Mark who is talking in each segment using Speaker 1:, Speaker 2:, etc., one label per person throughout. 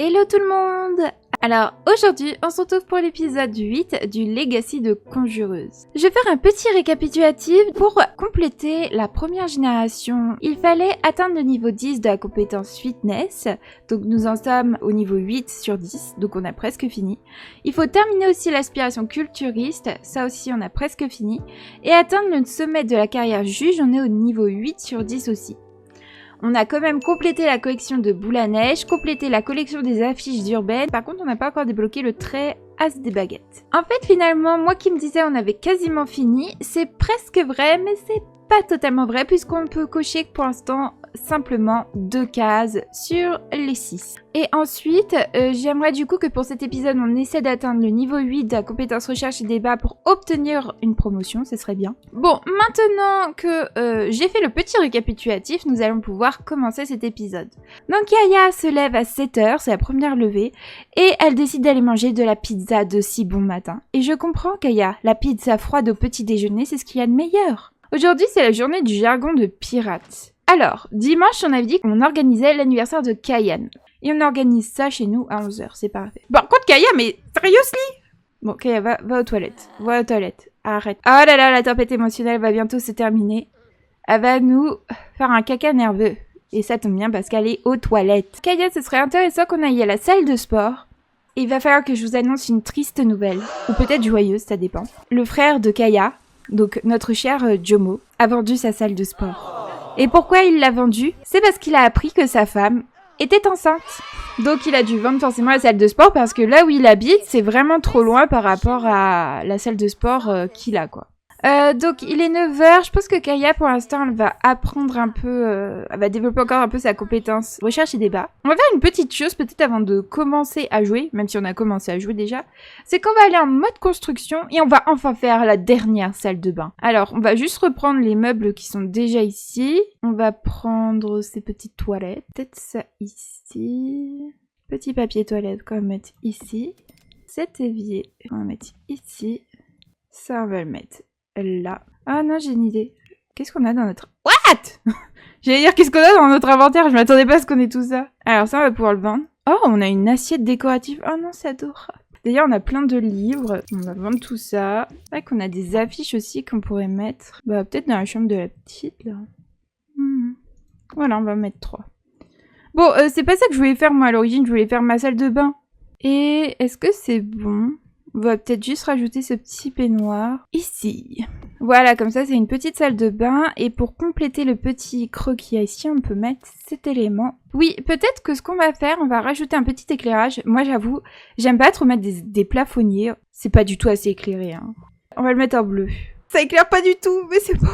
Speaker 1: Hello tout le monde! Alors aujourd'hui on se retrouve pour l'épisode 8 du Legacy de Conjureuse. Je vais faire un petit récapitulatif pour compléter la première génération. Il fallait atteindre le niveau 10 de la compétence fitness, donc nous en sommes au niveau 8 sur 10, donc on a presque fini. Il faut terminer aussi l'aspiration culturiste, ça aussi on a presque fini. Et atteindre le sommet de la carrière juge, on est au niveau 8 sur 10 aussi. On a quand même complété la collection de boules à neige, complété la collection des affiches urbaines. Par contre, on n'a pas encore débloqué le trait as des baguettes. En fait, finalement, moi qui me disais on avait quasiment fini, c'est presque vrai, mais c'est pas totalement vrai puisqu'on peut cocher pour l'instant simplement 2 cases sur les 6. Et ensuite, j'aimerais du coup que pour cet épisode, on essaie d'atteindre le niveau 8 de la compétence recherche et débat pour obtenir une promotion, ce serait bien. Bon, maintenant que j'ai fait le petit récapitulatif, nous allons pouvoir commencer cet épisode. Donc Kaya se lève à 7h, c'est la première levée, et elle décide d'aller manger de la pizza de si bon matin. Et je comprends Kaya, la pizza froide au petit déjeuner, c'est ce qu'il y a de meilleur. Aujourd'hui, c'est la journée du jargon de pirate. Alors, dimanche, on avait dit qu'on organisait l'anniversaire de Kayan. Et on organise ça chez nous à 11h, c'est parfait. Par contre, Kaya, mais seriously? Bon, Kaya, va aux toilettes. Va aux toilettes. Arrête. Oh là là, la tempête émotionnelle va bientôt se terminer. Elle va nous faire un caca nerveux. Et ça tombe bien parce qu'elle est aux toilettes. Kaya, ce serait intéressant qu'on aille à la salle de sport. Et il va falloir que je vous annonce une triste nouvelle. Ou peut-être joyeuse, ça dépend. Le frère de Kaya, donc notre cher Jomo, a vendu sa salle de sport. Et pourquoi il l'a vendue? C'est parce qu'il a appris que sa femme était enceinte. Donc il a dû vendre forcément la salle de sport parce que là où il habite, c'est vraiment trop loin par rapport à la salle de sport qu'il a, quoi. Donc il est 9h, je pense que Kaya pour l'instant elle va apprendre un peu, elle va développer encore un peu sa compétence recherche et débat. On va faire une petite chose peut-être avant de commencer à jouer, même si on a commencé à jouer déjà, c'est qu'on va aller en mode construction et on va enfin faire la dernière salle de bain. Alors on va juste reprendre les meubles qui sont déjà ici, on va prendre ces petites toilettes, peut-être ça ici, petit papier toilette qu'on va mettre ici, cet évier on va mettre ici, ça on va le mettre là. Ah non, j'ai une idée. Qu'est-ce qu'on a dans notre... What? J'allais dire qu'est-ce qu'on a dans notre inventaire, je m'attendais pas à ce qu'on ait tout ça. Alors ça, on va pouvoir le vendre. Oh, on a une assiette décorative. Oh non, c'est adorable. D'ailleurs, on a plein de livres. On va vendre tout ça. C'est vrai qu'on a des affiches aussi qu'on pourrait mettre. Bah, peut-être dans la chambre de la petite, là. Voilà, on va mettre 3. Bon, c'est pas ça que je voulais faire, moi, à l'origine. Je voulais faire ma salle de bain. Et est-ce que c'est bon? On va peut-être juste rajouter ce petit peignoir ici. Voilà, comme ça, c'est une petite salle de bain. Et pour compléter le petit creux qu'il y a ici, on peut mettre cet élément. Oui, peut-être que ce qu'on va faire, on va rajouter un petit éclairage. Moi, j'avoue, j'aime pas trop mettre des plafonniers. C'est pas du tout assez éclairé, hein. On va le mettre en bleu. Ça éclaire pas du tout, mais c'est beau.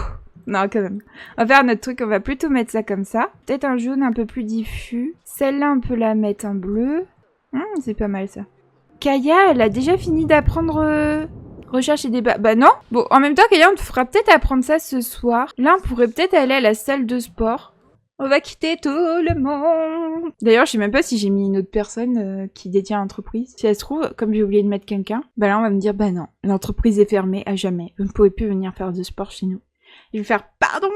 Speaker 1: Non, quand même. On va faire notre truc, on va plutôt mettre ça comme ça. Peut-être un jaune un peu plus diffus. Celle-là, on peut la mettre en bleu. C'est pas mal, ça. Kaya, elle a déjà fini d'apprendre recherche et débat. Bah non. Bon, en même temps, Kaya, on fera peut-être apprendre ça ce soir. Là, on pourrait peut-être aller à la salle de sport. On va quitter tout le monde. D'ailleurs, je sais même pas si j'ai mis une autre personne qui détient l'entreprise. Si elle se trouve, comme j'ai oublié de mettre quelqu'un, bah là, on va me dire, bah non, l'entreprise est fermée à jamais. Vous ne pouvez plus venir faire de sport chez nous. Je vais faire, pardon.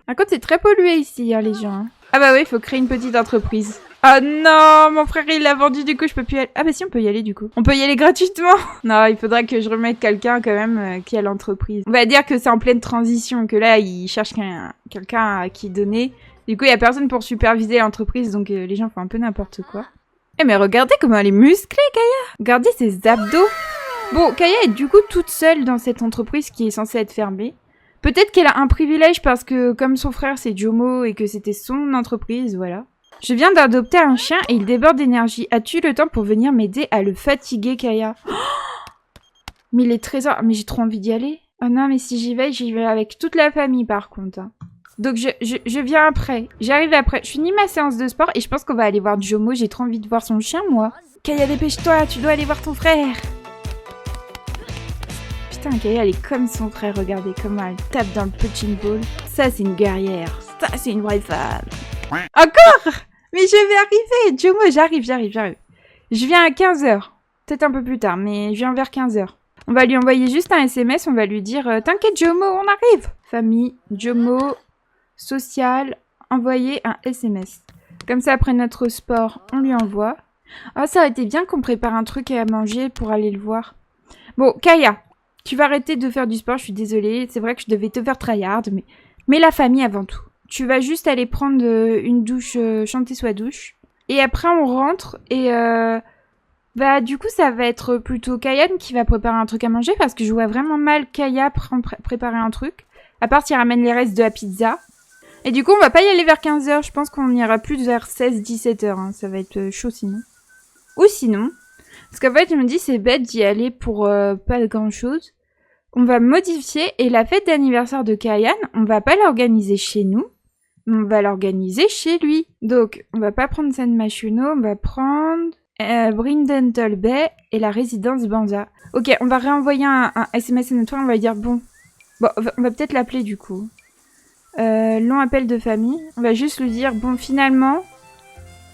Speaker 1: Par contre, c'est très pollué ici, hein, les gens. Hein. Ah bah oui, il faut créer une petite entreprise. Oh non, mon frère il l'a vendu, du coup je peux plus y aller. Ah bah si, on peut y aller du coup. On peut y aller gratuitement. Non, il faudrait que je remette quelqu'un quand même qui a l'entreprise. On va dire que c'est en pleine transition, que là il cherche quelqu'un à qui donner. Du coup il y a personne pour superviser l'entreprise, donc les gens font un peu n'importe quoi. Eh mais regardez comment elle est musclée, Kaya. Regardez ses abdos. Bon, Kaya est du coup toute seule dans cette entreprise qui est censée être fermée. Peut-être qu'elle a un privilège parce que comme son frère c'est Jomo et que c'était son entreprise, voilà. Je viens d'adopter un chien et il déborde d'énergie. As-tu le temps pour venir m'aider à le fatiguer, Kaya? Oh, mais les trésors... Mais j'ai trop envie d'y aller. Oh non, mais si j'y vais avec toute la famille par contre. Hein. Donc je viens après. J'arrive après. Je finis ma séance de sport et je pense qu'on va aller voir Jomo. J'ai trop envie de voir son chien, moi. Kaya, dépêche-toi, tu dois aller voir ton frère. Putain, Kaya, elle est comme son frère. Regardez comment elle tape dans le punching ball. Ça, c'est une guerrière. Ça, c'est une vraie femme. Encore? Mais je vais arriver, Jomo, j'arrive. Je viens à 15h. Peut-être un peu plus tard, mais je viens vers 15h. On va lui envoyer juste un SMS, on va lui dire « T'inquiète Jomo, on arrive !» Famille, Jomo, social, envoyer un SMS. Comme ça, après notre sport, on lui envoie. Ah, ça aurait été bien qu'on prépare un truc à manger pour aller le voir. Bon, Kaya, tu vas arrêter de faire du sport, je suis désolée. C'est vrai que je devais te faire tryhard, mais la famille avant tout. Tu vas juste aller prendre une douche, chanter sous la douche. Et après, on rentre et... Bah, du coup, ça va être plutôt Kayan qui va préparer un truc à manger parce que je vois vraiment mal Kaya préparer un truc. À part s'il ramène les restes de la pizza. Et du coup, on va pas y aller vers 15h. Je pense qu'on ira plus vers 16-17h. Hein. Ça va être chaud sinon. Ou sinon, parce qu'en fait, je me dis c'est bête d'y aller pour pas grand chose. On va modifier et la fête d'anniversaire de Kayan, on va pas l'organiser chez nous. Mais on va l'organiser chez lui. Donc, on va pas prendre San Machuno, on va prendre... Brindle Bay et la résidence Banza. Ok, on va réenvoyer un SMS à notre frère, on va lui dire bon, on va peut-être l'appeler du coup. Long appel de famille. On va juste lui dire bon, finalement,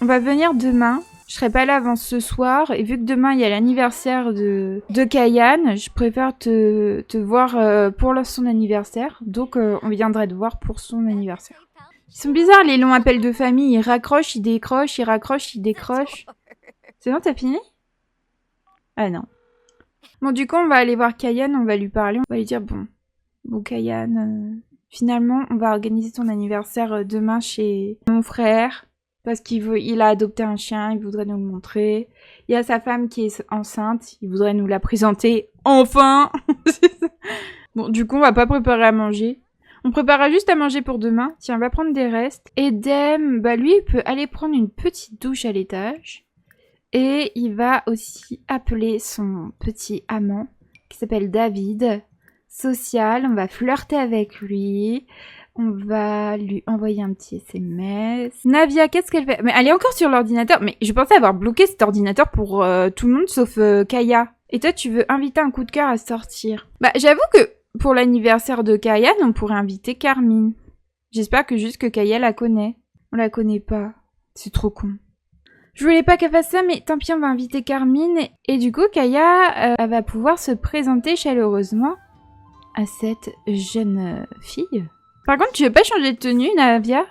Speaker 1: on va venir demain. Je serai pas là avant ce soir et vu que demain il y a l'anniversaire de Kayan, je préfère te voir pour son anniversaire. Donc on viendrait te voir pour son anniversaire. Ils sont bizarres les longs appels de famille. Ils raccrochent, ils décrochent, ils raccrochent, ils décrochent. C'est bon, t'as fini? Ah non. Bon, du coup, on va aller voir Kayan, on va lui parler, on va lui dire, bon Kayan, finalement, on va organiser ton anniversaire demain chez mon frère, parce il a adopté un chien, il voudrait nous le montrer. Il y a sa femme qui est enceinte, il voudrait nous la présenter, enfin. Bon, du coup, on va pas préparer à manger. On préparera juste à manger pour demain. Tiens, on va prendre des restes. Et Dem, bah lui, il peut aller prendre une petite douche à l'étage. Et il va aussi appeler son petit amant, qui s'appelle David, social. On va flirter avec lui. On va lui envoyer un petit SMS. Navia, qu'est-ce qu'elle fait? Mais elle est encore sur l'ordinateur. Mais je pensais avoir bloqué cet ordinateur pour tout le monde, sauf Kaya. Et toi, tu veux inviter un coup de cœur à sortir. Bah, j'avoue que pour l'anniversaire de Kaya, on pourrait inviter Carmine. J'espère que juste que Kaya la connaît. On la connaît pas. C'est trop con. Je voulais pas qu'elle fasse ça, mais tant pis, on va inviter Carmine. Et du coup, Kaya, elle va pouvoir se présenter chaleureusement à cette jeune fille. Par contre, tu veux pas changer de tenue, Navia?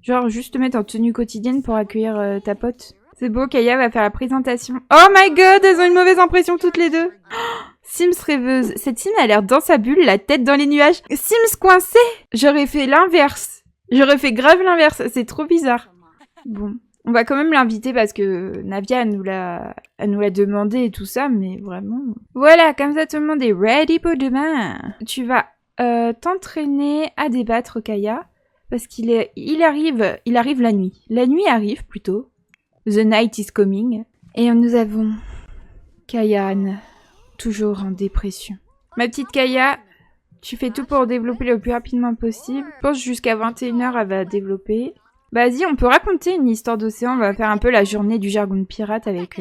Speaker 1: Genre, juste te mettre en tenue quotidienne pour accueillir ta pote. C'est beau, Kaya va faire la présentation. Oh my god, elles ont une mauvaise impression toutes les deux. Oh, Sims rêveuse. Cette Sim a l'air dans sa bulle, la tête dans les nuages. Sims coincé. J'aurais fait l'inverse. J'aurais fait grave l'inverse. C'est trop bizarre. Bon. On va quand même l'inviter parce que Navia nous l'a demandé et tout ça, mais vraiment... Voilà, comme ça tout le monde est ready pour demain. Tu vas t'entraîner à débattre, Kaya, parce qu'il arrive la nuit. La nuit arrive plutôt. The night is coming. Et nous avons Kayan, toujours en dépression. Ma petite Kaya, tu fais tout pour développer le plus rapidement possible. Je pense jusqu'à 21h, elle va développer. Vas-y, on peut raconter une histoire d'océan. On va faire un peu la journée du jargon de pirate avec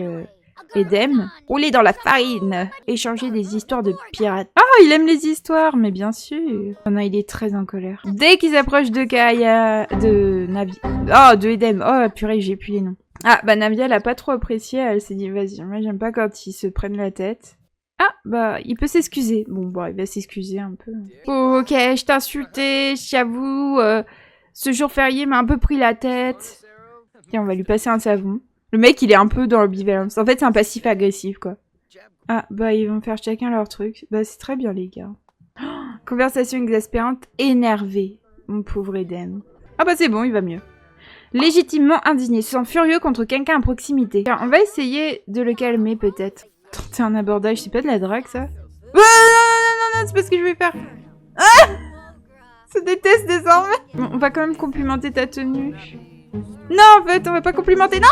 Speaker 1: Edem. Rouler dans la farine. Échanger des histoires de pirates. Ah, il aime les histoires, mais bien sûr. Oh non, il est très en colère. Dès qu'il s'approche de Kaya... de Navia... Oh, de Edem. Oh, purée, j'ai plus les noms. Ah, bah Navia, elle a pas trop apprécié. Elle s'est dit, vas-y, moi j'aime pas quand ils se prennent la tête. Ah, bah, il peut s'excuser. Bon, il va s'excuser un peu. Oh, ok, je t'ai insulté, j'avoue... Ce jour férié m'a un peu pris la tête. Tiens, on va lui passer un savon. Le mec, il est un peu dans l'ambivalence. En fait, c'est un passif agressif, quoi. Ah, bah, ils vont faire chacun leur truc. Bah, c'est très bien, les gars. Oh, conversation exaspérante, énervée. Mon pauvre Eden. Ah bah, c'est bon, il va mieux. Légitimement indigné, se sent furieux contre quelqu'un à proximité. Tiens, on va essayer de le calmer, peut-être. Tenter un abordage, c'est pas de la drague, ça? Non, c'est pas ce que je vais faire. Ah! Je déteste désormais. Bon, on va quand même complimenter ta tenue. Non, en fait, on va pas complimenter. Non!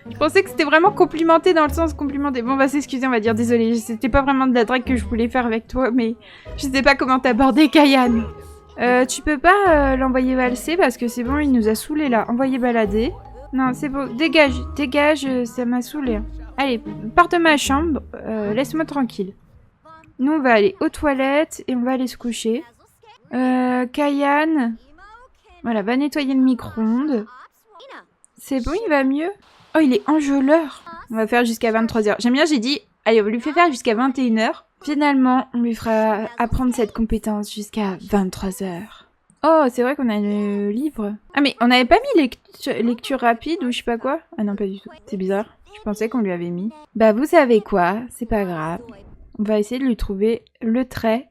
Speaker 1: Je pensais que c'était vraiment complimenter dans le sens complimenter. Bon, on va s'excuser, on va dire désolé. C'était pas vraiment de la drague que je voulais faire avec toi, mais je sais pas comment t'aborder Kayan. Tu peux pas l'envoyer valser parce que c'est bon, il nous a saoulés là. Envoyer balader. Non, c'est bon. Dégage, dégage, ça m'a saoulé. Allez, pars de ma chambre. Laisse-moi tranquille. Nous, on va aller aux toilettes et on va aller se coucher. Kayan. Voilà, va nettoyer le micro-ondes. C'est bon, il va mieux. Oh, il est enjôleur. On va faire jusqu'à 23h. J'aime bien, j'ai dit, allez, on va lui faire jusqu'à 21h. Finalement, on lui fera apprendre cette compétence jusqu'à 23h. Oh, c'est vrai qu'on a le livre. Ah mais on n'avait pas mis lecture rapide ou je sais pas quoi? Ah non, pas du tout. C'est bizarre. Je pensais qu'on lui avait mis. Bah vous savez quoi? C'est pas grave. On va essayer de lui trouver le trait.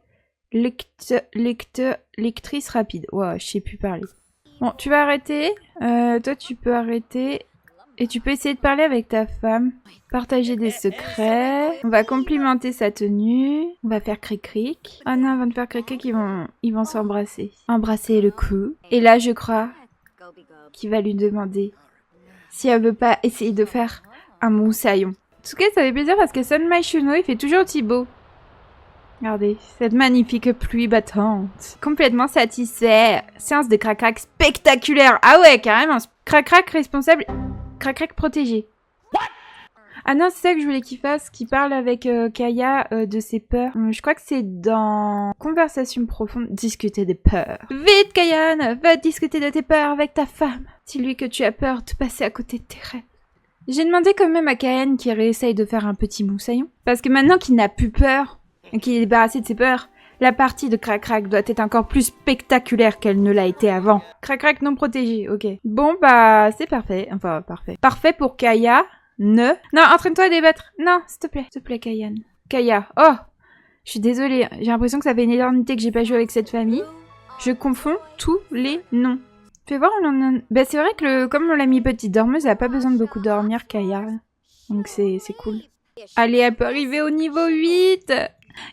Speaker 1: Lectrice rapide. Wow, je sais plus parler. Bon, tu vas arrêter. Toi, tu peux arrêter. Et tu peux essayer de parler avec ta femme. Partager des secrets. On va complimenter sa tenue. On va faire cric-cric. Ah non, avant de faire cric-cric, ils vont s'embrasser. Embrasser le cou. Et là, je crois qu'il va lui demander si elle veut pas essayer de faire un moussaillon. En tout cas, ça fait plaisir parce que Sunmai Shuno, il fait toujours aussi beau. Regardez, cette magnifique pluie battante. Complètement satisfait. Séance de crac-crac spectaculaire. Ah ouais, carrément. Crac-crac responsable. Crac-crac protégé. Ah non, c'est ça que je voulais qu'il fasse, qu'il parle avec Kaya de ses peurs. Je crois que c'est dans Conversation profonde, discuter des peurs. Vite, Kayan, va discuter de tes peurs avec ta femme. Dis-lui que tu as peur de passer à côté de tes rêves. J'ai demandé quand même à Kayan qu'il réessaye de faire un petit moussaillon. Parce que maintenant qu'il n'a plus peur, et qu'il est débarrassé de ses peurs, la partie de Crac-Crac doit être encore plus spectaculaire qu'elle ne l'a été avant. Crac-Crac non protégé, ok. Bon, bah, c'est parfait. Enfin, parfait. Parfait pour Kaya. Non, entraîne-toi à débattre. Non, s'il te plaît, Kayan. Kaya. Oh, je suis désolée. J'ai l'impression que ça fait une éternité que j'ai pas joué avec cette famille. Je confonds tous les noms. Fais voir, bah, c'est vrai que comme on l'a mis petite dormeuse, elle a pas besoin de beaucoup dormir, Kaya. Donc c'est cool. Allez, elle peut arriver au niveau 8.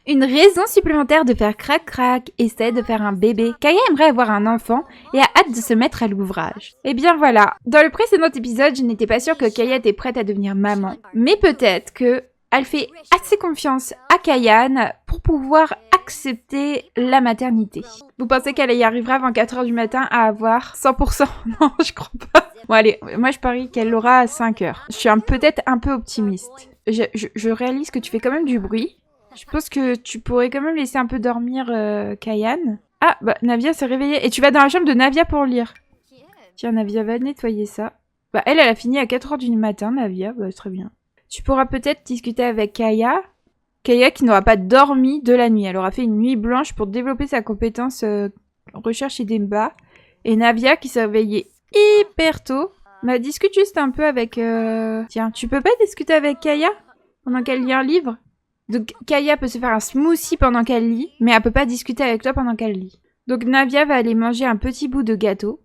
Speaker 1: Une raison supplémentaire de faire crac-crac, essaie de faire un bébé. Kaya aimerait avoir un enfant et a hâte de se mettre à l'ouvrage. Et bien voilà, dans le précédent épisode, je n'étais pas sûre que Kaya était prête à devenir maman. Mais peut-être que elle fait assez confiance à Kayan pour pouvoir accepter la maternité. Vous pensez qu'elle y arrivera avant 4h du matin à avoir 100%? Non, je crois pas. Bon allez, moi je parie qu'elle l'aura à 5h. Je suis peut-être un peu optimiste. Je réalise que tu fais quand même du bruit. Je pense que tu pourrais quand même laisser un peu dormir Kayan. Ah, bah Navia s'est réveillée. Et tu vas dans la chambre de Navia pour lire. Tiens, Navia va nettoyer ça. Bah elle a fini à 4h du matin, Navia. Bah très bien. Tu pourras peut-être discuter avec Kaya. Kaya qui n'aura pas dormi de la nuit. Elle aura fait une nuit blanche pour développer sa compétence recherche et débat. Et Navia qui s'est réveillée hyper tôt. Bah discute juste un peu avec... Tiens, tu peux pas discuter avec Kaya pendant qu'elle lit un livre? Donc Kaya peut se faire un smoothie pendant qu'elle lit, mais elle peut pas discuter avec toi pendant qu'elle lit. Donc Navia va aller manger un petit bout de gâteau.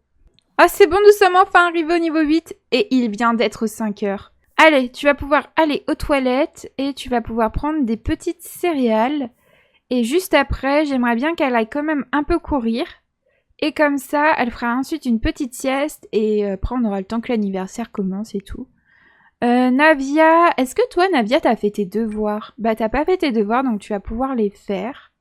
Speaker 1: Ah c'est bon, nous sommes enfin arrivés au niveau 8 et il vient d'être 5h. Allez, tu vas pouvoir aller aux toilettes et tu vas pouvoir prendre des petites céréales. Et juste après, j'aimerais bien qu'elle aille quand même un peu courir. Et comme ça, elle fera ensuite une petite sieste et après on aura le temps que l'anniversaire commence et tout. Navia, est-ce que toi, Navia, t'as fait tes devoirs? Bah, t'as pas fait tes devoirs, donc tu vas pouvoir les faire.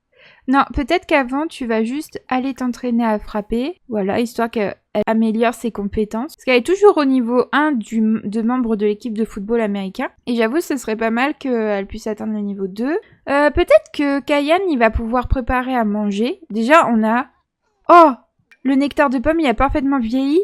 Speaker 1: Non, peut-être qu'avant, tu vas juste aller t'entraîner à frapper. Voilà, histoire qu'elle améliore ses compétences. Parce qu'elle est toujours au niveau 1 de membre de l'équipe de football américain. Et j'avoue, ce serait pas mal qu'elle puisse atteindre le niveau 2. Peut-être que Kayan, il va pouvoir préparer à manger. Déjà, on a... Oh! Le nectar de pomme, il a parfaitement vieilli.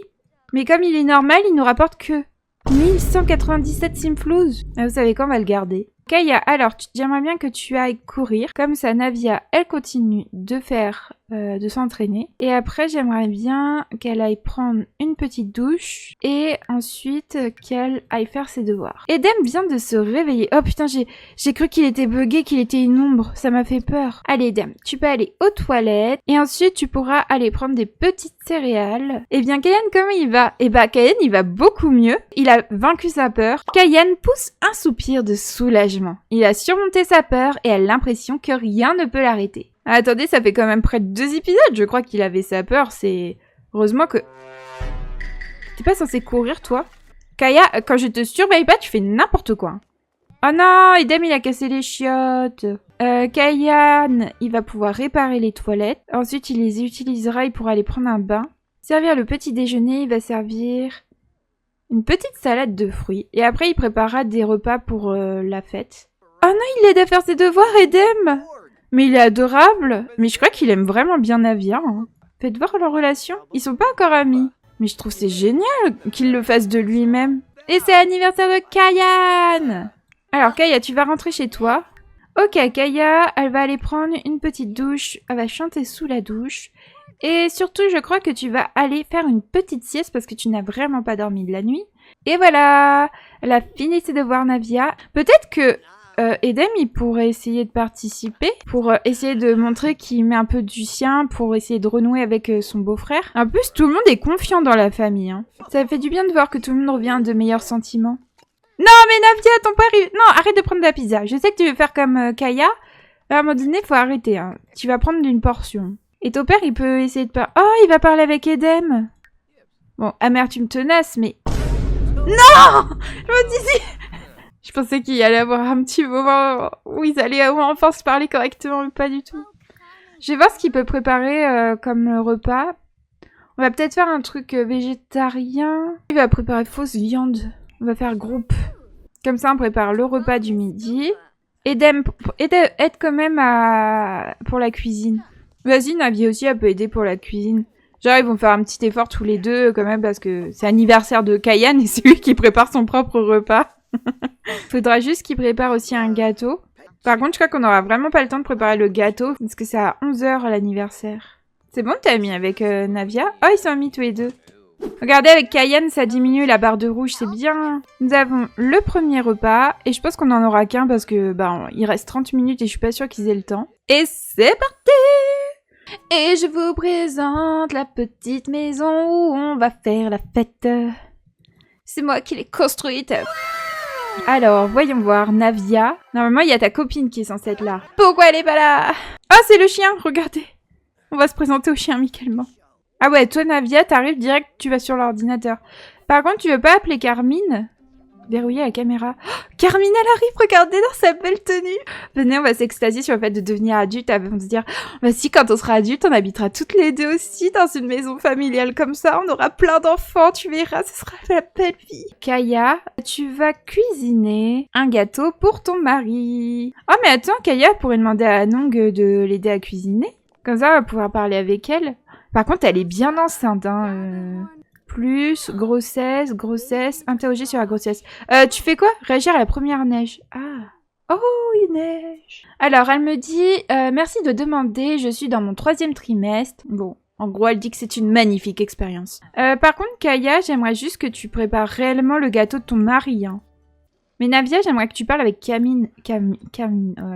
Speaker 1: Mais comme il est normal, il nous rapporte que... 1197 simflouz. Ah, vous savez quoi, on va le garder. Kaya, alors, j'aimerais bien que tu ailles courir. Comme ça, Navia, elle continue de faire, de s'entraîner. Et après, j'aimerais bien qu'elle aille prendre une petite douche. Et ensuite, qu'elle aille faire ses devoirs. Edem vient de se réveiller. Oh putain, j'ai cru qu'il était bugué, qu'il était une ombre. Ça m'a fait peur. Allez, Edem, tu peux aller aux toilettes. Et ensuite, tu pourras aller prendre des petites céréales. Eh bien, Kayan, comment il va? Eh ben, Kayan, il va beaucoup mieux. Il a vaincu sa peur. Kayan pousse un soupir de soulagement. Il a surmonté sa peur et a l'impression que rien ne peut l'arrêter. Ah, attendez, ça fait quand même près de 2 épisodes, je crois qu'il avait sa peur, c'est... Heureusement que... T'es pas censé courir, toi? Kaya, quand je te surveille pas, tu fais n'importe quoi. Oh non, Edem, il a cassé les chiottes. Kayan, il va pouvoir réparer les toilettes. Ensuite, il les utilisera, il pourra aller prendre un bain. Servir le petit déjeuner, il va servir... une petite salade de fruits. Et après, il préparera des repas pour la fête. Oh non, il aide à faire ses devoirs, Edem! Mais il est adorable! Mais je crois qu'il aime vraiment bien Navia. Hein. Faites voir leur relation. Ils sont pas encore amis. Mais je trouve c'est génial qu'il le fasse de lui-même. Et c'est l'anniversaire de Kayan! Alors, Kaya, tu vas rentrer chez toi. Ok, Kaya, elle va aller prendre une petite douche. Elle va chanter sous la douche. Et surtout, je crois que tu vas aller faire une petite sieste parce que tu n'as vraiment pas dormi de la nuit. Et voilà, elle a fini ses devoirs, Navia. Peut-être que Edem, il pourrait essayer de participer pour essayer de montrer qu'il met un peu du sien pour essayer de renouer avec son beau-frère. En plus, tout le monde est confiant dans la famille. Hein. Ça fait du bien de voir que tout le monde revient à de meilleurs sentiments. Non, mais Navia, ton père... Non, arrête de prendre de la pizza. Je sais que tu veux faire comme Kaya. À un moment donné, faut arrêter. Hein. Tu vas prendre une portion. Et ton père, il peut essayer de parler... Oh, il va parler avec Edem. Bon, amertume tenace, mais... Non! Je me disais... Je pensais qu'il y allait avoir un petit moment où ils allaient enfin se parler correctement, mais pas du tout. Je vais voir ce qu'il peut préparer comme repas. On va peut-être faire un truc végétarien. Il va préparer fausse viande. On va faire groupe. Comme ça, on prépare le repas du midi. Edem, aide quand même pour la cuisine. Vas-y, Navi aussi, elle peut aider pour la cuisine. Genre, ils vont faire un petit effort tous les deux, quand même, parce que c'est l'anniversaire de Kayan et c'est lui qui prépare son propre repas. Faudra juste qu'il prépare aussi un gâteau. Par contre, je crois qu'on n'aura vraiment pas le temps de préparer le gâteau, parce que c'est à 11h l'anniversaire. C'est bon, t'as mis avec Navia? Oh, ils sont mis tous les deux. Regardez, avec Kayan, ça diminue la barre de rouge, c'est bien. Nous avons le premier repas, et je pense qu'on n'en aura qu'un, parce que, il reste 30 minutes et je suis pas sûre qu'ils aient le temps. Et c'est parti! Et je vous présente la petite maison où on va faire la fête. C'est moi qui l'ai construite. Alors, voyons voir, Navia. Normalement, il y a ta copine qui est censée être là. Pourquoi elle est pas là? Ah, c'est le chien, regardez. On va se présenter au chien amicalement. Ah ouais, toi, Navia, t'arrives direct, tu vas sur l'ordinateur. Par contre, tu veux pas appeler Carmine? Verrouiller la caméra. Oh, Carmine, elle arrive, regardez dans sa belle tenue. Venez, on va s'extasier sur le fait de devenir adulte. On va se dire, bah si, quand on sera adulte, on habitera toutes les deux aussi dans une maison familiale comme ça. On aura plein d'enfants, tu verras, ce sera la belle vie. Kaya, tu vas cuisiner un gâteau pour ton mari. Oh, mais attends, Kaya pourrait demander à Anong de l'aider à cuisiner. Comme ça, on va pouvoir parler avec elle. Par contre, elle est bien enceinte, hein. Plus, grossesse, interroger sur la grossesse. Tu fais quoi? Réagir à la première neige. Ah. Oh, il neige. Alors, elle me dit, merci de demander, je suis dans mon 3e trimestre. Bon, en gros, elle dit que c'est une magnifique expérience. Par contre, Kaya, j'aimerais juste que tu prépares réellement le gâteau de ton mari, hein. Mais Navia, j'aimerais que tu parles avec Camine. Oh,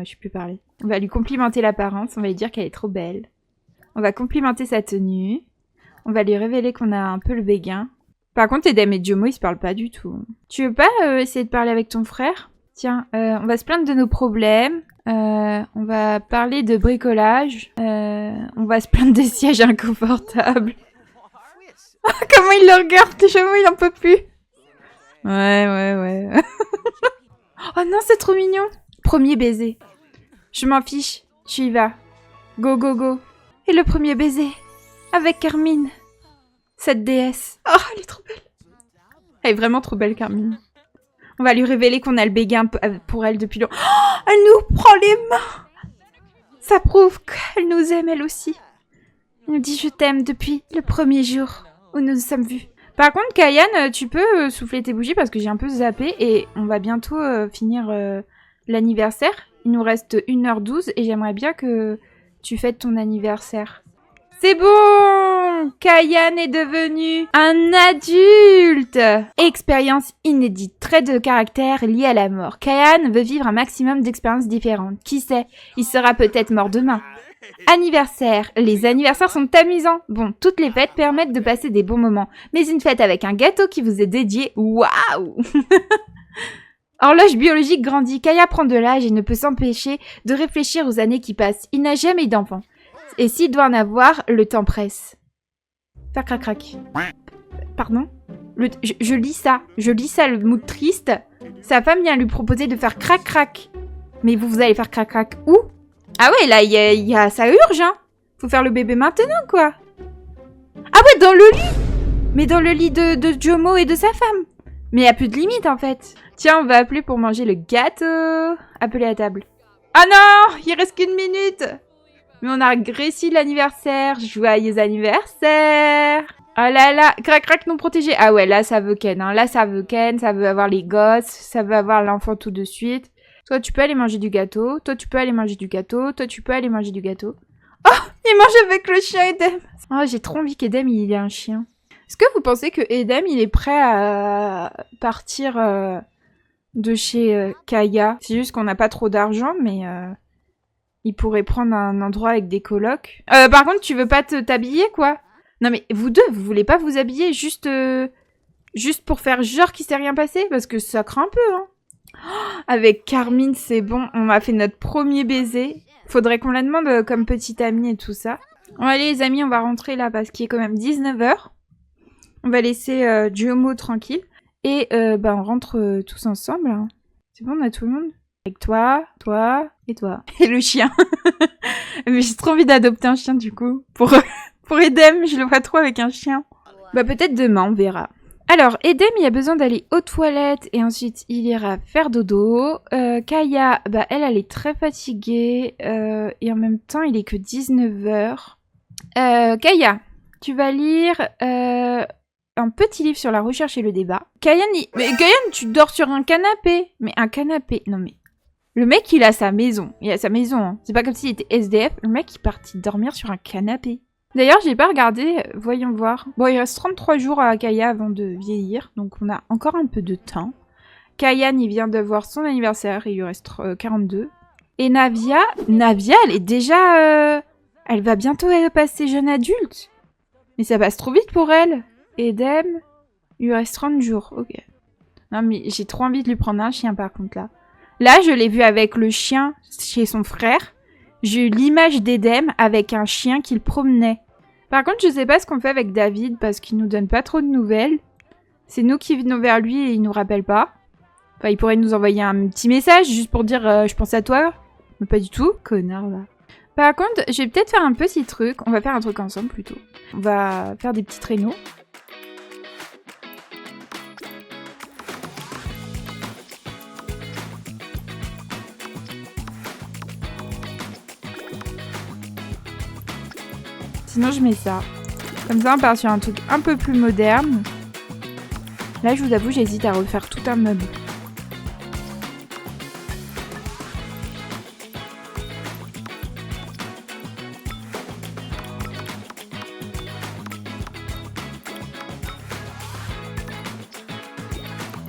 Speaker 1: je sais plus parler. On va lui complimenter l'apparence, on va lui dire qu'elle est trop belle. On va complimenter sa tenue. On va lui révéler qu'on a un peu le béguin. Par contre, Edem et Jomo, ils se parlent pas du tout. Tu veux pas essayer de parler avec ton frère? Tiens, on va se plaindre de nos problèmes. On va parler de bricolage. On va se plaindre des sièges inconfortables. Comment il le regarde? Jomo, il en peut plus. Ouais. Oh non, c'est trop mignon. Premier baiser. Je m'en fiche. Tu y vas. Go, go, go. Et le premier baiser. Avec Carmine. Cette déesse. Oh, elle est trop belle. Elle est vraiment trop belle, Carmine. On va lui révéler qu'on a le béguin pour elle depuis longtemps. Oh, elle nous prend les mains. Ça prouve qu'elle nous aime, elle aussi. Elle nous dit je t'aime depuis le premier jour où nous nous sommes vus. Par contre, Kayan, tu peux souffler tes bougies parce que j'ai un peu zappé et on va bientôt finir l'anniversaire. Il nous reste 1h12 et j'aimerais bien que tu fêtes ton anniversaire. C'est bon! Kayan est devenu un adulte! Expérience inédite, trait de caractère lié à la mort. Kayan veut vivre un maximum d'expériences différentes. Qui sait, il sera peut-être mort demain. Anniversaire. Les anniversaires sont amusants. Bon, toutes les fêtes permettent de passer des bons moments. Mais une fête avec un gâteau qui vous est dédié, waouh! Horloge biologique grandit. Kaya prend de l'âge et ne peut s'empêcher de réfléchir aux années qui passent. Il n'a jamais eu d'enfant. Et s'il doit en avoir, le temps presse. Faire crac-crac. Pardon? Je lis ça. Je lis ça, le mood triste. Sa femme vient lui proposer de faire crac-crac. Mais vous allez faire crac-crac où? Ah ouais, là, ça urge, hein. Faut faire le bébé maintenant, quoi. Ah ouais, dans le lit. Mais dans le lit de Jomo et de sa femme. Mais il n'y a plus de limite, en fait. Tiens, on va appeler pour manger le gâteau. Appeler à table. Ah non, il reste qu'une minute. Mais on a réussi l'anniversaire. Joyeux anniversaire. Oh là là, crac-crac non protégé. Ah ouais, là, ça veut Ken. Hein. Là, ça veut Ken, ça veut avoir les gosses, ça veut avoir l'enfant tout de suite. Toi, tu peux aller manger du gâteau. Toi, tu peux aller manger du gâteau. Toi, tu peux aller manger du gâteau. Il mange avec le chien Edem. Oh, j'ai trop envie qu'Edem il ait un chien. Est-ce que vous pensez que Edem il est prêt à partir de chez Kaya? C'est juste qu'on n'a pas trop d'argent, mais il pourrait prendre un endroit avec des colocs. Par contre, tu veux pas t'habiller, quoi? Non mais vous deux, vous voulez pas vous habiller juste pour faire genre qu'il s'est rien passé? Parce que ça craint un peu, hein. Oh, avec Carmine, c'est bon, on a fait notre premier baiser. Faudrait qu'on la demande comme petite amie et tout ça. Bon, allez les amis, on va rentrer là parce qu'il est quand même 19h. On va laisser Giomo tranquille. Et on rentre tous ensemble. Hein. C'est bon, on a tout le monde? Avec toi, toi et toi. Et le chien. Mais j'ai trop envie d'adopter un chien du coup. Pour Edem, je le vois trop avec un chien. Bah peut-être demain, on verra. Alors, Edem, il a besoin d'aller aux toilettes et ensuite il ira faire dodo. Kaya, elle est très fatiguée et en même temps, il est que 19h. Kaya, tu vas lire un petit livre sur la recherche et le débat. Mais Kayan, tu dors sur un canapé. Mais un canapé, non mais... Le mec, il a sa maison. Il a sa maison, hein. C'est pas comme s'il était SDF. Le mec, il est parti dormir sur un canapé. D'ailleurs, j'ai pas regardé, voyons voir. Bon, il reste 33 jours à Kaya avant de vieillir, donc on a encore un peu de temps. Kayan, il vient d'avoir son anniversaire, il lui reste 42. Et Navia, elle est déjà... elle va bientôt passer jeune adulte. Mais ça passe trop vite pour elle. Edem, il lui reste 30 jours, ok. Non mais j'ai trop envie de lui prendre un chien par contre là. Là, je l'ai vu avec le chien chez son frère. J'ai eu l'image d'Edem avec un chien qu'il promenait. Par contre, je sais pas ce qu'on fait avec David parce qu'il nous donne pas trop de nouvelles. C'est nous qui venons vers lui et il nous rappelle pas. Enfin, il pourrait nous envoyer un petit message juste pour dire je pense à toi. Mais pas du tout, connard là. Par contre, je vais peut-être faire un petit truc. On va faire un truc ensemble plutôt. On va faire des petits traîneaux. Sinon, je mets ça. Comme ça, on part sur un truc un peu plus moderne. Là, je vous avoue, j'hésite à refaire tout un meuble.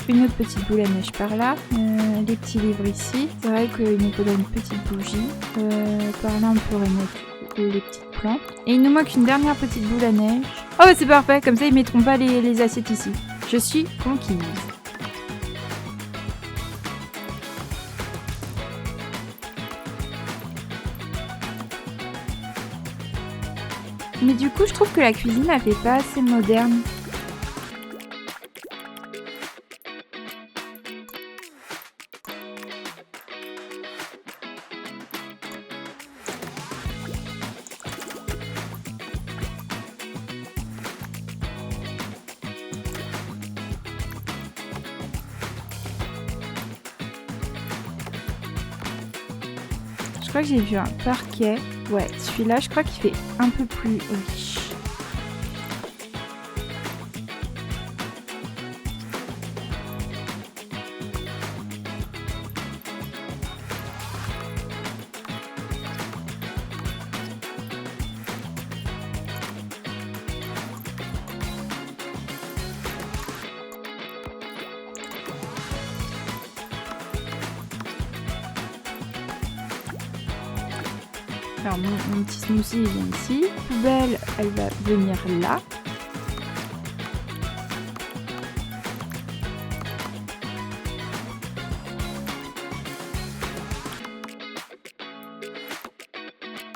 Speaker 1: Une autre petite boule à neige par là. Les petits livres ici. C'est vrai qu'il nous faudrait une petite bougie. Par là, on pourrait mettre les petites plantes. Et il nous manque une dernière petite boule à neige. Oh, c'est parfait. Comme ça, ils mettront pas les assiettes ici. Je suis conquise. Mais du coup, je trouve que la cuisine, elle fait pas assez moderne. Je crois que j'ai vu un parquet. Ouais, celui-là, je crois qu'il fait un peu plus riche. Alors mon petit smoothie il vient ici. Poubelle, elle va venir là.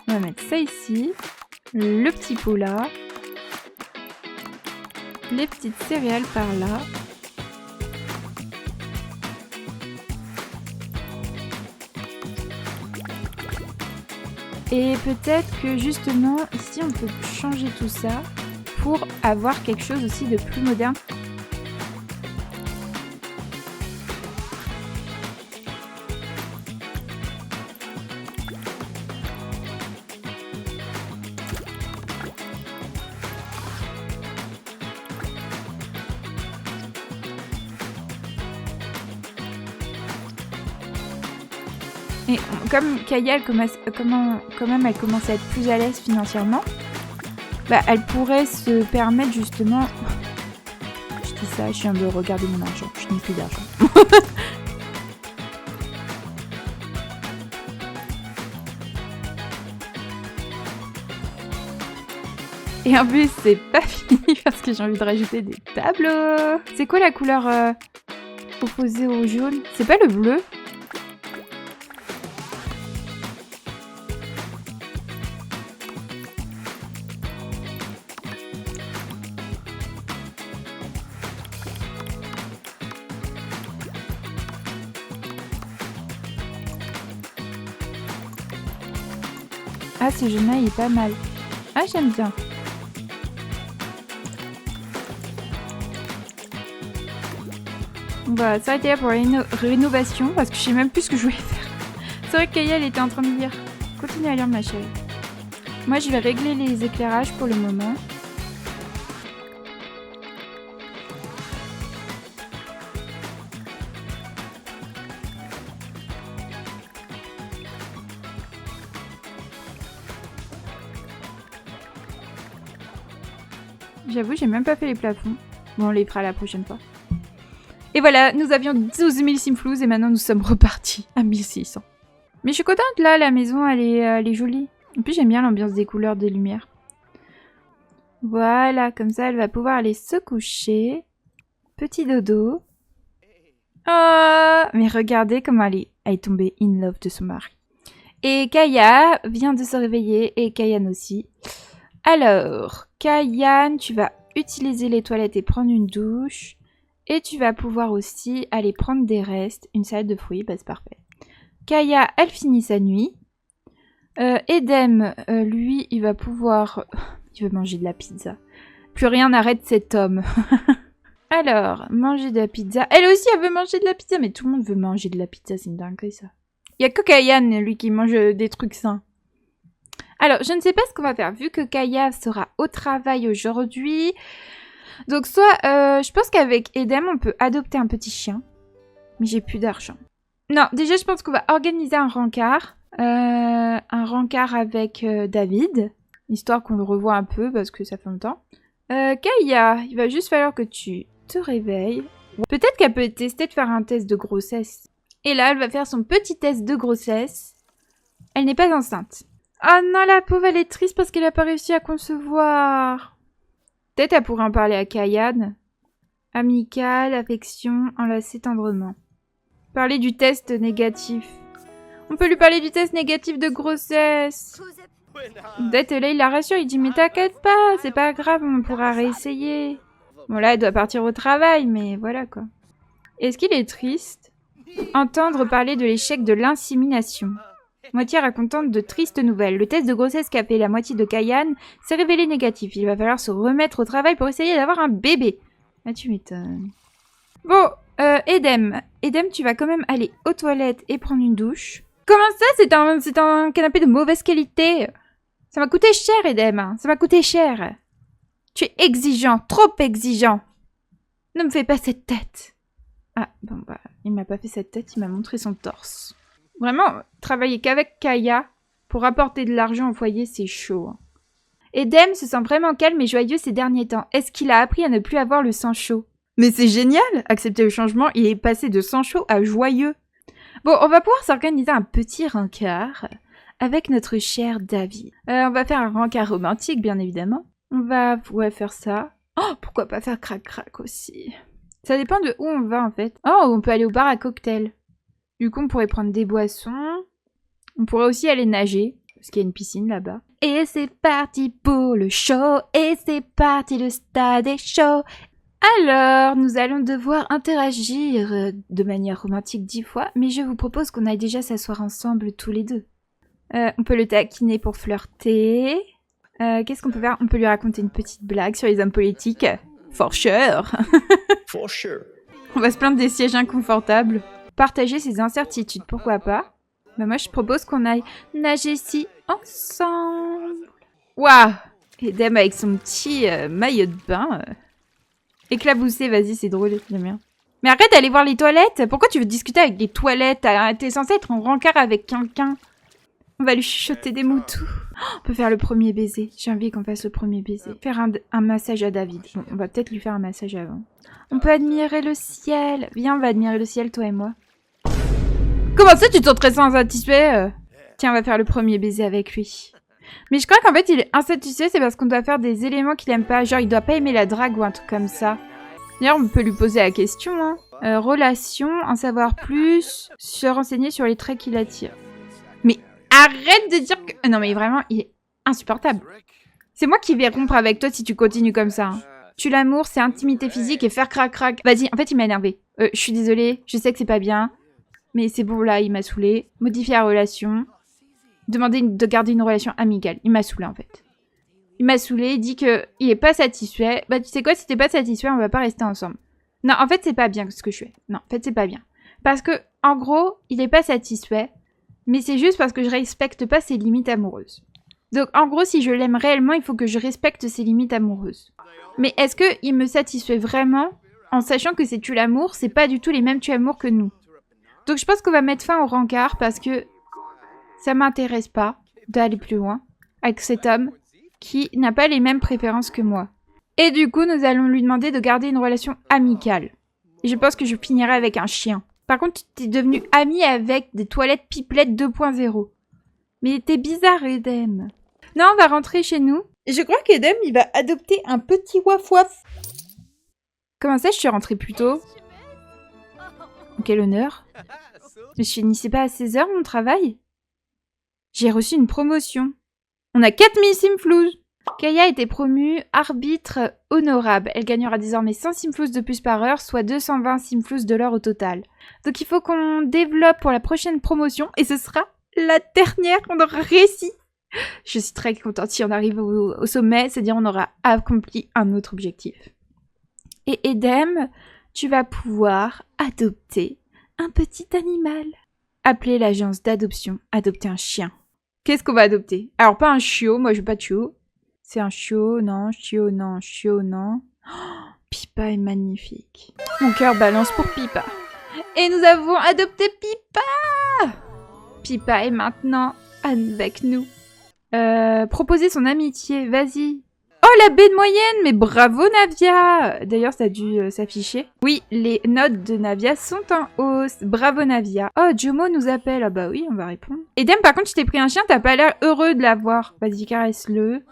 Speaker 1: On va mettre ça ici. Le petit pot là. Les petites céréales par là. Et peut-être que justement, ici, on peut changer tout ça pour avoir quelque chose aussi de plus moderne. Et comme Kaya, quand même, elle commence à être plus à l'aise financièrement, bah, elle pourrait se permettre justement... Je dis ça, je viens de regarder mon argent. Je n'ai plus d'argent. Et en plus, c'est pas fini parce que j'ai envie de rajouter des tableaux. C'est quoi la couleur opposée au jaune? C'est pas le bleu? Ah, ce jaune-là, il est pas mal. Ah, j'aime bien. On va s'arrêter là pour la rénovation parce que je sais même plus ce que je voulais faire. C'est vrai que Kaya, elle était en train de lire. Continue à lire, ma chérie. Moi, je vais régler les éclairages pour le moment. J'avoue, j'ai même pas fait les plafonds. Bon, on les fera la prochaine fois. Et voilà, nous avions 12 000 simflouz et maintenant nous sommes repartis à 1600. Mais je suis contente, là, la maison, elle est jolie. En plus, j'aime bien l'ambiance des couleurs, des lumières. Voilà, comme ça, elle va pouvoir aller se coucher. Petit dodo. Oh, mais regardez comment elle est tombée in love de son mari. Et Kaya vient de se réveiller, et Kayan aussi. Alors, Kayan, tu vas utiliser les toilettes et prendre une douche. Et tu vas pouvoir aussi aller prendre des restes. Une salade de fruits, bah c'est parfait. Kaya, elle finit sa nuit. Edem, lui, il va pouvoir... Il veut manger de la pizza. Plus rien n'arrête cet homme. Alors, manger de la pizza. Elle aussi, elle veut manger de la pizza. Mais tout le monde veut manger de la pizza, c'est une dinguerie, ça. Il y a que Kayan, lui, qui mange des trucs sains. Alors, je ne sais pas ce qu'on va faire. Vu que Kaya sera au travail aujourd'hui... Donc soit, je pense qu'avec Edem, on peut adopter un petit chien. Mais j'ai plus d'argent. Non, déjà, je pense qu'on va organiser un rencard. Un rencard avec David. Histoire qu'on le revoie un peu, parce que ça fait longtemps. Kaya, il va juste falloir que tu te réveilles. Peut-être qu'elle peut tester de faire un test de grossesse. Et là, elle va faire son petit test de grossesse. Elle n'est pas enceinte. Oh non, la pauvre, elle est triste parce qu'elle n'a pas réussi à concevoir. Peut-être elle pourrait en parler à Kayan. Amical, affection, enlacer tendrement. Parler du test négatif. On peut lui parler du test négatif de grossesse. Peut-être là, il la rassure, il dit « Mais t'inquiète pas, c'est pas grave, on pourra réessayer. » Bon là, elle doit partir au travail, mais voilà quoi. Est-ce qu'il est triste? Entendre parler de l'échec de l'insémination. Moitié racontante de tristes nouvelles. Le test de grossesse qu'a fait la moitié de Kayan s'est révélé négatif. Il va falloir se remettre au travail pour essayer d'avoir un bébé. Ah, tu m'étonnes. Bon, Edem. Edem, tu vas quand même aller aux toilettes et prendre une douche. Comment ça? C'est un canapé de mauvaise qualité. Ça m'a coûté cher, Edem. Ça m'a coûté cher. Tu es exigeant, trop exigeant. Ne me fais pas cette tête. Ah, bon bah, il m'a pas fait cette tête, il m'a montré son torse. Vraiment, travailler qu'avec Kaya pour apporter de l'argent au foyer, c'est chaud. Hein. Edem se sent vraiment calme et joyeux ces derniers temps. Est-ce qu'il a appris à ne plus avoir le sang chaud? Mais c'est génial! Accepter le changement, il est passé de sang chaud à joyeux. Bon, on va pouvoir s'organiser un petit rencard avec notre cher David. On va faire un rencard romantique, bien évidemment. On va faire ça. Oh, pourquoi pas faire crac-crac aussi? Ça dépend de où on va, en fait. Oh, on peut aller au bar à cocktail. Du coup, on pourrait prendre des boissons. On pourrait aussi aller nager, parce qu'il y a une piscine là-bas. Et c'est parti pour le show. Et c'est parti, le stade est chaud. Alors, nous allons devoir interagir de manière romantique 10 fois, mais je vous propose qu'on aille déjà s'asseoir ensemble tous les deux. On peut le taquiner pour flirter. Qu'est-ce qu'on peut faire? On peut lui raconter une petite blague sur les hommes politiques. For sure.
Speaker 2: For sure.
Speaker 1: On va se plaindre des sièges inconfortables. Partager ses incertitudes, pourquoi pas? Bah moi, je propose qu'on aille nager ici ensemble. Waouh! Edem avec son petit maillot de bain. Éclaboussé, vas-y, c'est drôle, j'aime bien. Mais arrête d'aller voir les toilettes. Pourquoi tu veux discuter avec les toilettes? T'es censé être en rencard avec quelqu'un. On va lui chuchoter des mots tout. On peut faire le premier baiser. J'ai envie qu'on fasse le premier baiser. Faire un massage à David. Bon, on va peut-être lui faire un massage avant. On peut admirer le ciel. Viens, on va admirer le ciel, toi et moi. Comment ça, tu te sens très insatisfait? Tiens, on va faire le premier baiser avec lui. Mais je crois qu'en fait, il est insatisfait, c'est parce qu'on doit faire des éléments qu'il aime pas. Genre, il doit pas aimer la drague ou un truc comme ça. D'ailleurs, on peut lui poser la question, hein. Relation, en savoir plus, se renseigner sur les traits qui l'attirent. Mais arrête de dire que... Non, mais vraiment, il est insupportable. C'est moi qui vais rompre avec toi si tu continues comme ça. Hein. Tu l'amour, c'est intimité physique et faire crac-crac. Vas-y, en fait, il m'a énervé. Je suis désolée, je sais que c'est pas bien. Mais c'est bon, là, il m'a saoulée. Modifier la relation. Demander de garder une relation amicale. Il m'a saoulée, en fait. Il m'a saoulée, il dit qu'il est pas satisfait. Bah, tu sais quoi, si t'es pas satisfait, on va pas rester ensemble. Non, en fait, c'est pas bien ce que je fais. Non, en fait, c'est pas bien. Parce que, en gros, il est pas satisfait. Mais c'est juste parce que je respecte pas ses limites amoureuses. Donc, en gros, si je l'aime réellement, il faut que je respecte ses limites amoureuses. Mais est-ce qu'il me satisfait vraiment en sachant que c'est tue-l'amour, c'est pas du tout les mêmes tue-amour que nous. Donc, je pense qu'on va mettre fin au rencard parce que ça m'intéresse pas d'aller plus loin avec cet homme qui n'a pas les mêmes préférences que moi. Et du coup, nous allons lui demander de garder une relation amicale. Et je pense que je finirai avec un chien. Par contre, t'es devenu ami avec des toilettes pipelettes 2.0. Mais t'es bizarre, Edem. Non, on va rentrer chez nous. Et je crois qu'Edem, il va adopter un petit waf-waf. Comment ça, je suis rentrée plus tôt? Quel honneur. Mais je finissais pas à 16h mon travail? J'ai reçu une promotion. On a 4000 simflouz. Kaya a été promue arbitre honorable. Elle gagnera désormais 100 simflouz de plus par heure, soit 220 simflouz de l'heure au total. Donc il faut qu'on développe pour la prochaine promotion, et ce sera la dernière qu'on aura réussi. Je suis très contente si on arrive au sommet, c'est-à-dire on aura accompli un autre objectif. Et Edem, tu vas pouvoir adopter un petit animal. Appelez l'agence d'adoption, adopter un chien. Qu'est-ce qu'on va adopter? Alors pas un chiot, moi je veux pas de chiot. C'est un chiot, non, chiot, non, chiot, non. Oh, Pipa est magnifique. Mon cœur balance pour Pipa. Et nous avons adopté Pipa! Pipa est maintenant avec nous. Proposer son amitié, vas-y. Oh, la baie de moyenne, mais bravo Navia! D'ailleurs, ça a dû s'afficher. Oui, les notes de Navia sont en hausse. Bravo Navia. Oh, Jomo nous appelle. Ah bah oui, on va répondre. Edem, par contre, je t'ai pris un chien, t'as pas l'air heureux de l'avoir. Vas-y, caresse-le.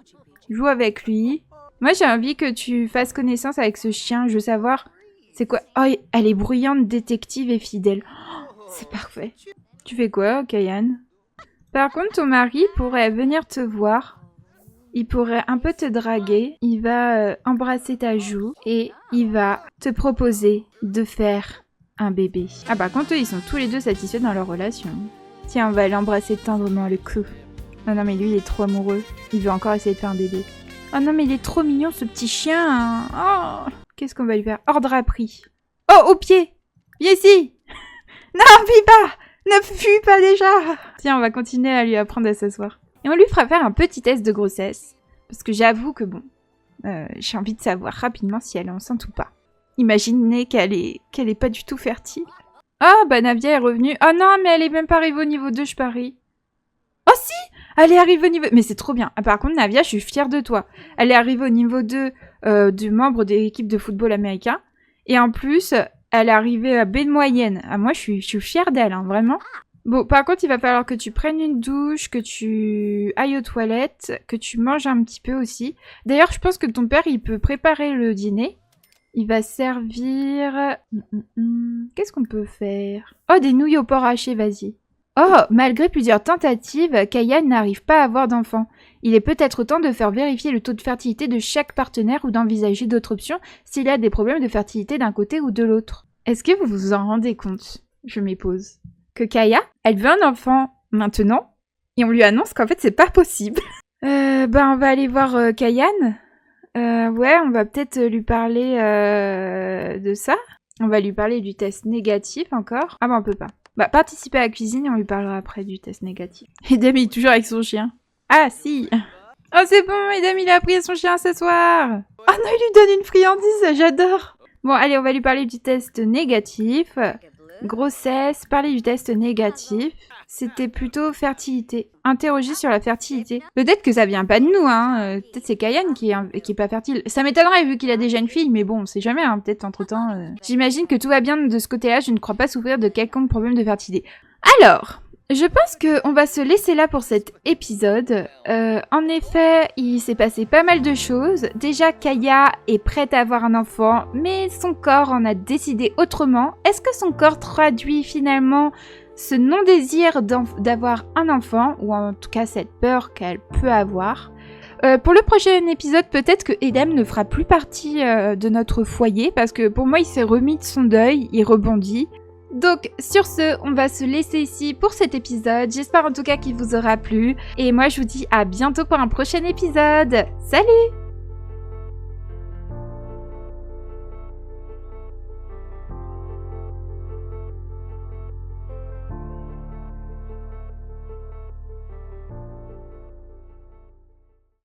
Speaker 1: Joue avec lui. Moi, j'ai envie que tu fasses connaissance avec ce chien. Je veux savoir, c'est quoi? Oh, elle est bruyante, détective et fidèle. Oh, c'est parfait. Tu fais quoi, Kayan? Par contre, ton mari pourrait venir te voir. Il pourrait un peu te draguer. Il va embrasser ta joue. Et il va te proposer de faire un bébé. Ah, par contre, eux, ils sont tous les deux satisfaits dans leur relation. Tiens, on va l'embrasser tendrement le cou. Oh non, mais lui, il est trop amoureux. Il veut encore essayer de faire un bébé. Oh non, mais il est trop mignon, ce petit chien. Oh, qu'est-ce qu'on va lui faire? Ordre appris. Oh, au pied. Viens ici. Non, Pipa. Ne fuis pas déjà. Tiens, on va continuer à lui apprendre à s'asseoir. Et on lui fera faire un petit test de grossesse. Parce que j'avoue que bon, j'ai envie de savoir rapidement si elle est enceinte ou pas. Imaginez qu'elle est pas du tout fertile. Oh, bah Navia est revenue. Oh non, mais elle est même pas arrivée au niveau 2, je parie. Oh si, elle est arrivée au niveau... Mais c'est trop bien. Ah, par contre, Navia, je suis fière de toi. Elle est arrivée au niveau 2 du membre de l'équipe de football américain. Et en plus, elle est arrivée à baie de moyenne. Ah, moi, je suis fière d'elle, hein, vraiment. Bon, par contre, il va falloir que tu prennes une douche, que tu ailles aux toilettes, que tu manges un petit peu aussi. D'ailleurs, je pense que ton père, il peut préparer le dîner. Il va servir... Qu'est-ce qu'on peut faire? Oh, des nouilles au porc haché, vas-y. Oh, malgré plusieurs tentatives, Kayan n'arrive pas à avoir d'enfant. Il est peut-être temps de faire vérifier le taux de fertilité de chaque partenaire ou d'envisager d'autres options s'il y a des problèmes de fertilité d'un côté ou de l'autre. Est-ce que vous vous en rendez compte? Je m'épose. Que Kaya, elle veut un enfant maintenant, et on lui annonce qu'en fait c'est pas possible. On va aller voir Kayan. Ouais, on va peut-être lui parler de ça. On va lui parler du test négatif encore. Ah bah on peut pas. Bah participer à la cuisine et on lui parlera après du test négatif. Edem il est toujours avec son chien. Ah si. Oh c'est bon, Edem il a pris son chien ce soir. Oh non, il lui donne une friandise, j'adore. Bon, allez, on va lui parler du test négatif. Grossesse, parler du test négatif. C'était plutôt fertilité. Interroger sur la fertilité. Peut-être que ça vient pas de nous, hein. Peut-être c'est Kayan qui est pas fertile. Ça m'étonnerait vu qu'il a déjà une fille, mais bon, on sait jamais, hein. Peut-être entre-temps... J'imagine que tout va bien de ce côté-là, je ne crois pas souffrir de quelconque problème de fertilité. Alors... Je pense qu'on va se laisser là pour cet épisode. En effet, il s'est passé pas mal de choses. Déjà, Kaya est prête à avoir un enfant, mais son corps en a décidé autrement. Est-ce que son corps traduit finalement ce non-désir d'avoir un enfant, ou en tout cas cette peur qu'elle peut avoir ? Pour le prochain épisode, peut-être que Edem ne fera plus partie de notre foyer, parce que pour moi, il s'est remis de son deuil, il rebondit. Donc sur ce, on va se laisser ici pour cet épisode. J'espère en tout cas qu'il vous aura plu. Et moi je vous dis à bientôt pour un prochain épisode. Salut!